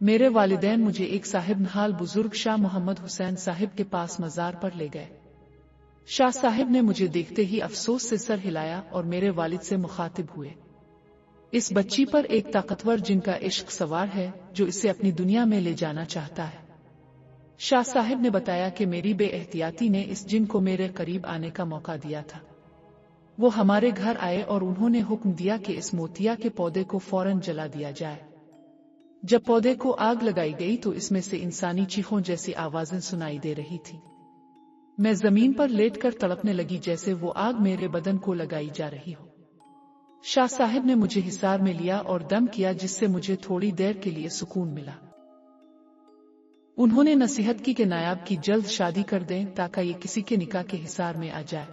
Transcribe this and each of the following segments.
میرے والدین مجھے ایک صاحب نحال بزرگ شاہ محمد حسین صاحب کے پاس مزار پر لے گئے۔ شاہ صاحب نے مجھے دیکھتے ہی افسوس سے سر ہلایا اور میرے والد سے مخاطب ہوئے، اس بچی پر ایک طاقتور جن کا عشق سوار ہے جو اسے اپنی دنیا میں لے جانا چاہتا ہے۔ شاہ صاحب نے بتایا کہ میری بے احتیاطی نے اس جن کو میرے قریب آنے کا موقع دیا تھا۔ وہ ہمارے گھر آئے اور انہوں نے حکم دیا کہ اس موتیا کے پودے کو فوراً جلا دیا جائے۔ جب پودے کو آگ لگائی گئی تو اس میں سے انسانی چیخوں جیسی آوازیں سنائی دے رہی تھی۔ میں زمین پر لیٹ کر تڑپنے لگی جیسے وہ آگ میرے بدن کو لگائی جا رہی ہو۔ شاہ صاحب نے مجھے حصار میں لیا اور دم کیا جس سے مجھے تھوڑی دیر کے لیے سکون ملا۔ انہوں نے نصیحت کی کہ نایاب کی جلد شادی کر دیں تاکہ یہ کسی کے نکاح کے حصار میں آ جائے۔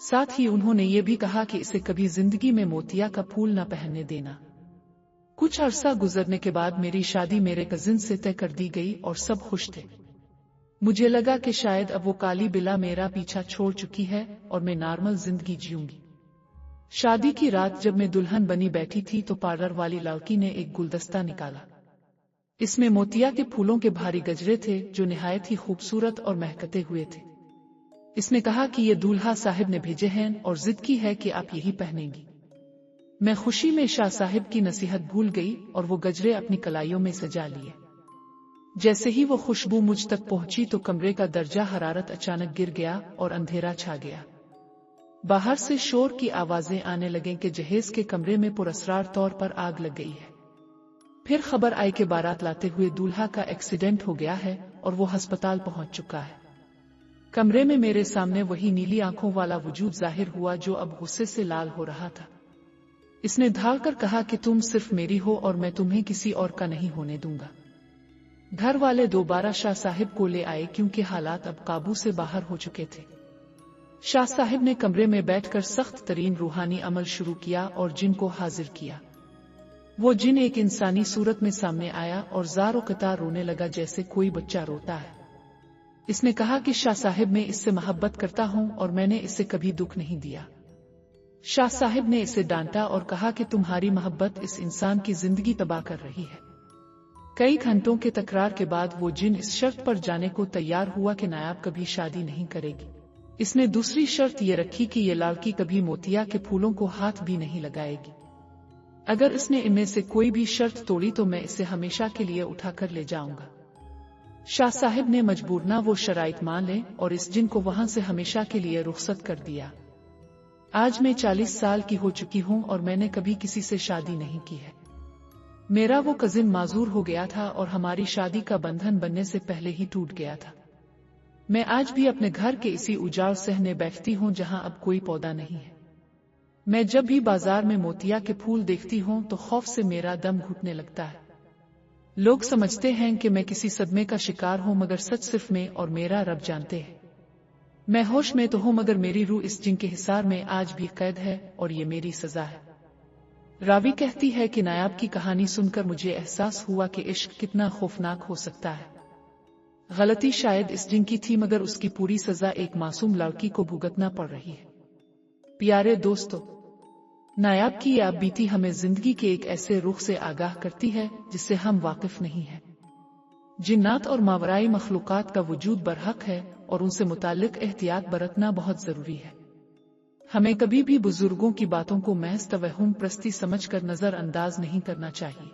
ساتھ ہی انہوں نے یہ بھی کہا کہ اسے کبھی زندگی میں موتیا کا پھول نہ پہننے دینا۔ کچھ عرصہ گزرنے کے بعد میری شادی میرے کزن سے طے کر دی گئی اور سب خوش تھے۔ مجھے لگا کہ شاید اب وہ کالی بلا میرا پیچھا چھوڑ چکی ہے اور میں نارمل زندگی جیوں گی۔ شادی کی رات جب میں دلہن بنی بیٹھی تھی تو پارلر والی لڑکی نے ایک گلدستہ نکالا۔ اس میں موتیا کے پھولوں کے بھاری گجرے تھے جو نہایت ہی خوبصورت اور مہکتے ہوئے تھے۔ اس نے کہا کہ یہ دولہا صاحب نے بھیجے ہیں اور ضد کی ہے کہ آپ یہی پہنیں گی۔ میں خوشی میں شاہ صاحب کی نصیحت بھول گئی اور وہ گجرے اپنی کلائیوں میں سجا لیے۔ جیسے ہی وہ خوشبو مجھ تک پہنچی تو کمرے کا درجہ حرارت اچانک گر گیا اور اندھیرا چھا گیا۔ باہر سے شور کی آوازیں آنے لگیں کہ جہیز کے کمرے میں پراسرار طور پر آگ لگ گئی ہے۔ پھر خبر آئی کہ بارات لاتے ہوئے دولہا کا ایکسیڈنٹ ہو گیا ہے اور وہ ہسپتال پہنچ چکا ہے۔ کمرے میں میرے سامنے وہی نیلی آنکھوں والا وجود ظاہر ہوا جو اب غصے سے لال ہو رہا تھا۔ اس نے دھاڑ کر کہا کہ تم صرف میری ہو اور میں تمہیں کسی اور کا نہیں ہونے دوں گا۔ گھر والے دوبارہ شاہ صاحب کو لے آئے کیونکہ حالات اب قابو سے باہر ہو چکے تھے۔ شاہ صاحب نے کمرے میں بیٹھ کر سخت ترین روحانی عمل شروع کیا اور جن کو حاضر کیا۔ وہ جن ایک انسانی صورت میں سامنے آیا اور زار و قطار رونے لگا جیسے کوئی بچہ روتا ہے۔ اس نے کہا کہ شاہ صاحب میں اس سے محبت کرتا ہوں اور میں نے اسے کبھی دکھ نہیں دیا۔ شاہ صاحب نے اسے ڈانٹا اور کہا کہ تمہاری محبت اس انسان کی زندگی تباہ کر رہی ہے۔ کئی گھنٹوں کے تکرار کے بعد وہ جن اس شرط پر جانے کو تیار ہوا کہ نایاب کبھی شادی نہیں کرے گی۔ اس نے دوسری شرط یہ رکھی کہ یہ لڑکی کبھی موتیا کے پھولوں کو ہاتھ بھی نہیں لگائے گی۔ اگر اس نے ان میں سے کوئی بھی شرط توڑی تو میں اسے ہمیشہ کے لیے اٹھا کر لے جاؤں گا۔ شاہ صاحب نے مجبورنہ وہ شرائط مان لے اور اس جن کو وہاں سے ہمیشہ کے لیے رخصت کر دیا۔ آج میں 40 سال کی ہو چکی ہوں اور میں نے کبھی کسی سے شادی نہیں کی ہے۔ میرا وہ کزن معذور ہو گیا تھا اور ہماری شادی کا بندھن بننے سے پہلے ہی ٹوٹ گیا تھا۔ میں آج بھی اپنے گھر کے اسی اجاڑ صحنے بیٹھتی ہوں جہاں اب کوئی پودا نہیں ہے۔ میں جب بھی بازار میں موتیا کے پھول دیکھتی ہوں تو خوف سے میرا دم گھٹنے لگتا ہے۔ لوگ سمجھتے ہیں کہ میں کسی صدمے کا شکار ہوں مگر سچ صرف میں اور میرا رب جانتے ہیں۔ میں ہوش میں تو ہوں مگر میری روح اس جن کے حصار میں آج بھی قید ہے اور یہ میری سزا ہے۔ راوی کہتی ہے کہ نایاب کی کہانی سن کر مجھے احساس ہوا کہ عشق کتنا خوفناک ہو سکتا ہے۔ غلطی شاید اس جن کی تھی مگر اس کی پوری سزا ایک معصوم لڑکی کو بھگتنا پڑ رہی ہے۔ پیارے دوستو، نایاب کی یہ بیتی ہمیں زندگی کے ایک ایسے رخ سے آگاہ کرتی ہے جس سے ہم واقف نہیں ہیں۔ جنات اور ماورائی مخلوقات کا وجود برحق ہے اور ان سے متعلق احتیاط برتنا بہت ضروری ہے۔ ہمیں کبھی بھی بزرگوں کی باتوں کو محض توہم پرستی سمجھ کر نظر انداز نہیں کرنا چاہیے۔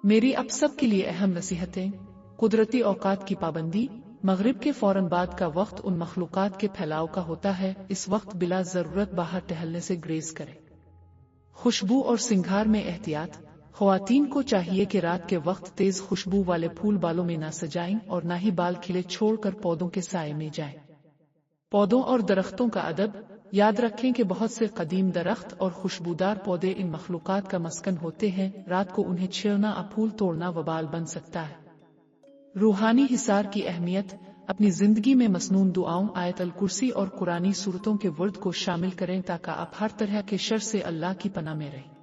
میری اب سب کے لیے اہم نصیحتیں: قدرتی اوقات کی پابندی، مغرب کے فوراً بعد کا وقت ان مخلوقات کے پھیلاؤ کا ہوتا ہے، اس وقت بلا ضرورت باہر ٹہلنے سے گریز کریں۔ خوشبو اور سنگھار میں احتیاط، خواتین کو چاہیے کہ رات کے وقت تیز خوشبو والے پھول بالوں میں نہ سجائیں اور نہ ہی بال کھلے چھوڑ کر پودوں کے سائے میں جائیں۔ پودوں اور درختوں کا ادب، یاد رکھیں کہ بہت سے قدیم درخت اور خوشبودار پودے ان مخلوقات کا مسکن ہوتے ہیں، رات کو انہیں چھیڑنا اور پھول توڑنا وبال بن سکتا ہے۔ روحانی حصار کی اہمیت، اپنی زندگی میں مسنون دعاؤں، آیت الکرسی اور قرآنی سورتوں کے ورد کو شامل کریں تاکہ آپ ہر طرح کے شر سے اللہ کی پناہ میں رہیں۔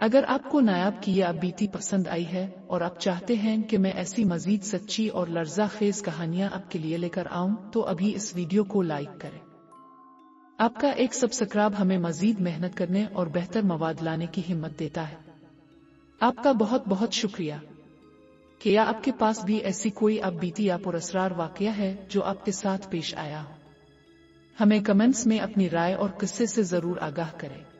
اگر آپ کو نایاب کی یہ بیتی پسند آئی ہے اور آپ چاہتے ہیں کہ میں ایسی مزید سچی اور لرزہ خیز کہانیاں آپ کے لیے لے کر آؤں تو ابھی اس ویڈیو کو لائک کریں۔ آپ کا ایک سبسکرائب ہمیں مزید محنت کرنے اور بہتر مواد لانے کی ہمت دیتا ہے۔ آپ کا بہت بہت شکریہ۔ کہ یا آپ کے پاس بھی ایسی کوئی اب بیتی یا پراسرار واقعہ ہے جو آپ کے ساتھ پیش آیا ہو؟ ہمیں کمنٹس میں اپنی رائے اور قصے سے ضرور آگاہ کریں۔